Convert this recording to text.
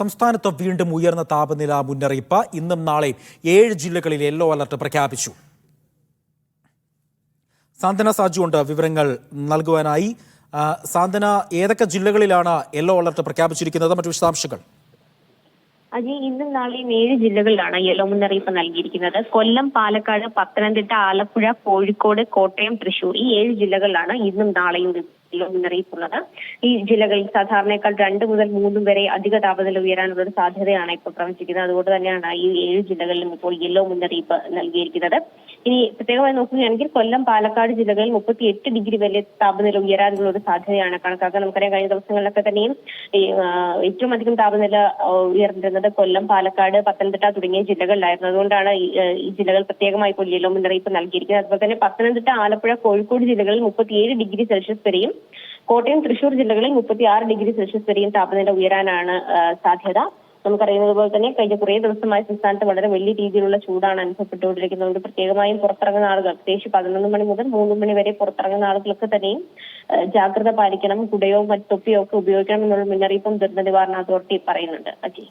സംസ്ഥാനത്ത് വീണ്ടും ഉയർന്ന താപനില മുന്നറിയിപ്പ്. ഇന്നും നാളെയും 7 ജില്ലകളിൽ യെല്ലോ അലർട്ട് പ്രഖ്യാപിച്ചു. സാന്ത്വന സാജു ഉണ്ട് വിവരങ്ങൾ നൽകുവാനായി. സാന്ത്വന, ഏതൊക്കെ ജില്ലകളിലാണ് യെല്ലോ അലർട്ട് പ്രഖ്യാപിച്ചിരിക്കുന്നത്? മറ്റു വിശദാംശങ്ങൾ. അജി, ഇന്നും നാളെയും 7 ജില്ലകളിലാണ് യെല്ലോ മുന്നറിയിപ്പ് നൽകിയിരിക്കുന്നത്. കൊല്ലം, പാലക്കാട്, പത്തനംതിട്ട, ആലപ്പുഴ, കോഴിക്കോട്, കോട്ടയം, തൃശൂർ ഈ 7 ജില്ലകളിലാണ് ഇന്നും നാളെയും യെല്ലോ മുന്നറിയിപ്പുള്ളത്. ഈ ജില്ലകളിൽ സാധാരണയേക്കാൾ 2 മുതൽ 3 വരെ അധിക താപനില ഉയരാനുള്ള ഒരു സാധ്യതയാണ് ഇപ്പോൾ പ്രവചിക്കുന്നത്. അതുകൊണ്ട് തന്നെയാണ് ഈ 7 ജില്ലകളിലും ഇപ്പോൾ യെല്ലോ മുന്നറിയിപ്പ് നൽകിയിരിക്കുന്നത്. ഇനി പ്രത്യേകമായി നോക്കുകയാണെങ്കിൽ കൊല്ലം, പാലക്കാട് ജില്ലകളിൽ 38 ഡിഗ്രി വരെ താപനില ഉയരാനുള്ള ഒരു സാധ്യതയാണ് കണക്കാക്കുക. നമുക്കറിയാം, കഴിഞ്ഞ ദിവസങ്ങളിലൊക്കെ തന്നെയും ഏറ്റവും അധികം താപനില ഉയർന്നിരുന്നത് കൊല്ലം, പാലക്കാട്, പത്തനംതിട്ട തുടങ്ങിയ ജില്ലകളിലായിരുന്നു. അതുകൊണ്ടാണ് ഈ ജില്ലകൾ പ്രത്യേകമായി ഇപ്പോൾ യെല്ലോ മുന്നറിയിപ്പ് നൽകിയിരിക്കുന്നത്. അതുപോലെ തന്നെ പത്തനംതിട്ട, ആലപ്പുഴ, കോഴിക്കോട് ജില്ലകളിൽ 37 ഡിഗ്രി സെൽഷ്യസ് വരെയും, കോട്ടയം, തൃശൂർ ജില്ലകളിൽ 36 ഡിഗ്രി സെൽഷ്യസ് വരെയും താപനില ഉയരാനാണ് സാധ്യത. നമുക്കറിയുന്നത് പോലെ തന്നെ കഴിഞ്ഞ കുറേ ദിവസമായി സംസ്ഥാനത്ത് വളരെ വലിയ രീതിയിലുള്ള ചൂടാണ് അനുഭവപ്പെട്ടുകൊണ്ടിരിക്കുന്നത്. പ്രത്യേകമായും പുറത്തിറങ്ങുന്ന ആളുകൾ, പ്രത്യേകിച്ച് 11 മണി മുതൽ 3 മണി വരെ പുറത്തിറങ്ങുന്ന ആളുകൾക്ക് തന്നെയും ജാഗ്രത പാലിക്കണം, കുടയോ മറ്റു തൊപ്പിയോ ഒക്കെ ഉപയോഗിക്കണം എന്നുള്ള മുന്നറിയിപ്പും ദുരന്ത നിവാരണ അതോറിറ്റി പറയുന്നുണ്ട്. അജി.